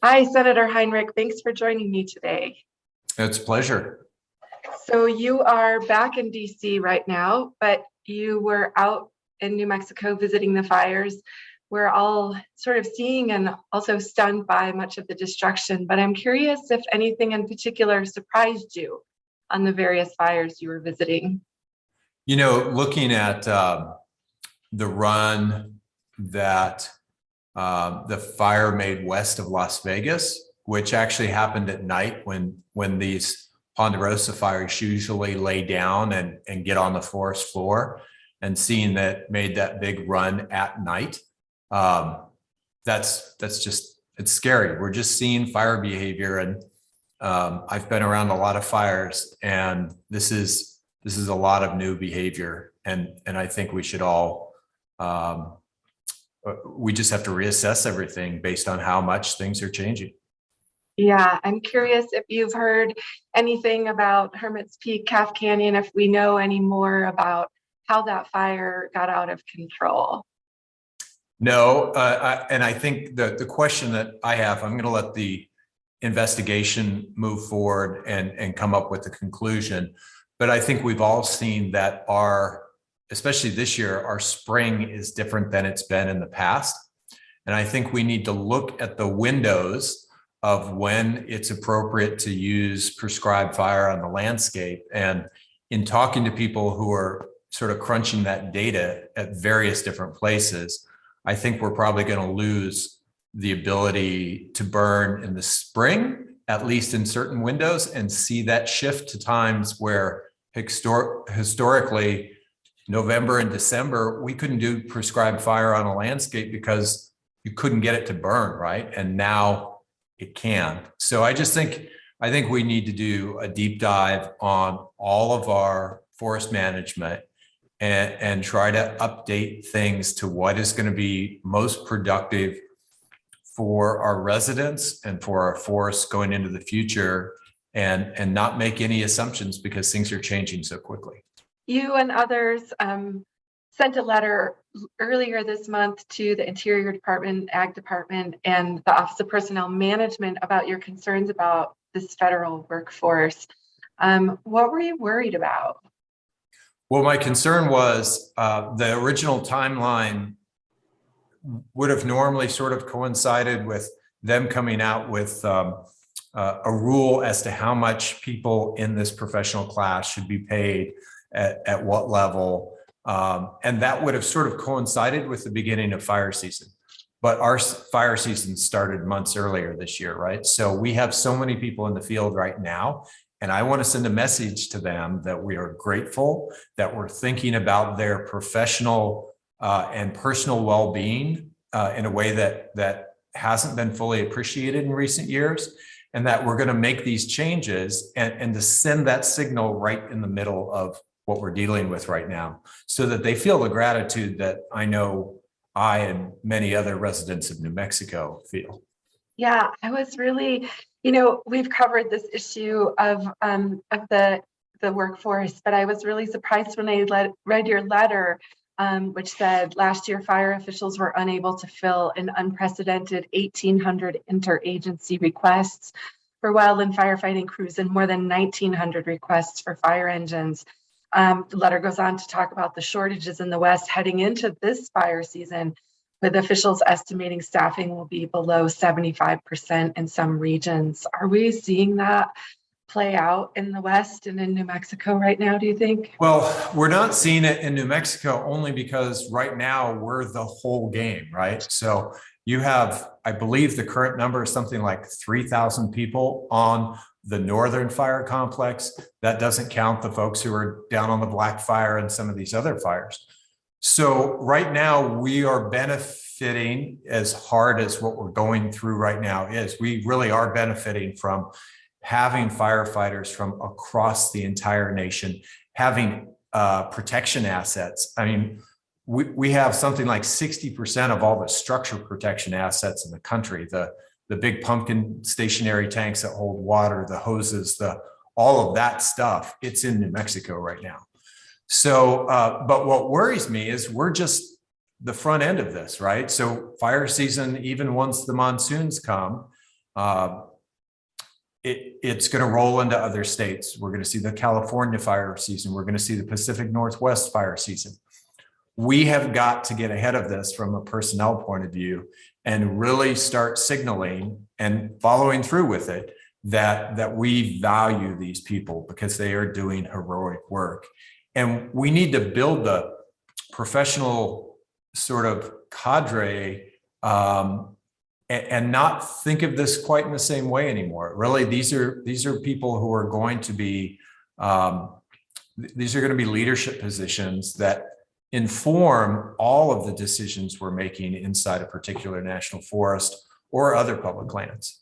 Hi, Senator Heinrich. Thanks for joining me today. It's a pleasure. So you are back in DC right now, but you were out in New Mexico visiting the fires. We're all sort of seeing and also stunned by much of the destruction, but I'm curious if anything in particular surprised you on the various fires you were visiting. Looking at the run that the fire made west of Las Vegas, which actually happened at night when these Ponderosa fires usually lay down and get on the forest floor, and seeing that made that big run at night. That's just, it's scary. We're just seeing fire behavior, and I've been around a lot of fires, and this is a lot of new behavior, and I think we should all we just have to reassess everything based on how much things are changing. Yeah, I'm curious if you've heard anything about Hermit's Peak, Calf Canyon, if we know any more about how that fire got out of control. No, and I think the question that I have, I'm going to let the investigation move forward and come up with a conclusion. But I think we've all seen that especially this year, our spring is different than it's been in the past. And I think we need to look at the windows of when it's appropriate to use prescribed fire on the landscape. And in talking to people who are sort of crunching that data at various different places, I think we're probably going to lose the ability to burn in the spring, at least in certain windows, and see that shift to times where historically November and December, we couldn't do prescribed fire on a landscape because you couldn't get it to burn, right? And now it can. So I think we need to do a deep dive on all of our forest management and try to update things to what is going to be most productive for our residents and for our forests going into the future, and not make any assumptions because things are changing so quickly. You and others sent a letter earlier this month to the Interior Department, Ag Department, and the Office of Personnel Management about your concerns about this federal workforce. What were you worried about? Well, my concern was the original timeline would have normally sort of coincided with them coming out with a rule as to how much people in this professional class should be paid at what level. And that would have sort of coincided with the beginning of fire season. But our fire season started months earlier this year, right? So we have so many people in the field right now. And I want to send a message to them that we are grateful, that we're thinking about their professional and personal well-being in a way that hasn't been fully appreciated in recent years, and that we're going to make these changes and to send that signal right in the middle of what we're dealing with right now, so that they feel the gratitude that I know I and many other residents of New Mexico feel. Yeah, I was really, we've covered this issue of the workforce, but I was really surprised when I read your letter, which said last year fire officials were unable to fill an unprecedented 1,800 interagency requests for wildland firefighting crews and more than 1,900 requests for fire engines. The letter goes on to talk about the shortages in the West heading into this fire season, with officials estimating staffing will be below 75% in some regions. Are we seeing that play out in the West and in New Mexico right now, do you think? Well, we're not seeing it in New Mexico only because right now we're the whole game, right? So you have, I believe the current number is something like 3,000 people on the northern fire complex. That doesn't count the folks who are down on the Black Fire and some of these other fires. So right now we are benefiting, as hard as what we're going through right now is, we really are benefiting from having firefighters from across the entire nation, having protection assets. I mean, we have something like 60% of all the structure protection assets in the country, the big pumpkin stationary tanks that hold water, the hoses, all of that stuff, it's in New Mexico right now. So, but what worries me is we're just the front end of this, right? So fire season, even once the monsoons come, it's going to roll into other states. We're going to see the California fire season. We're going to see the Pacific Northwest fire season. We have got to get ahead of this from a personnel point of view and really start signaling and following through with it that we value these people because they are doing heroic work. And we need to build the professional sort of cadre and not think of this quite in the same way anymore. Really, these are people who are going to be leadership positions that inform all of the decisions we're making inside a particular national forest or other public lands.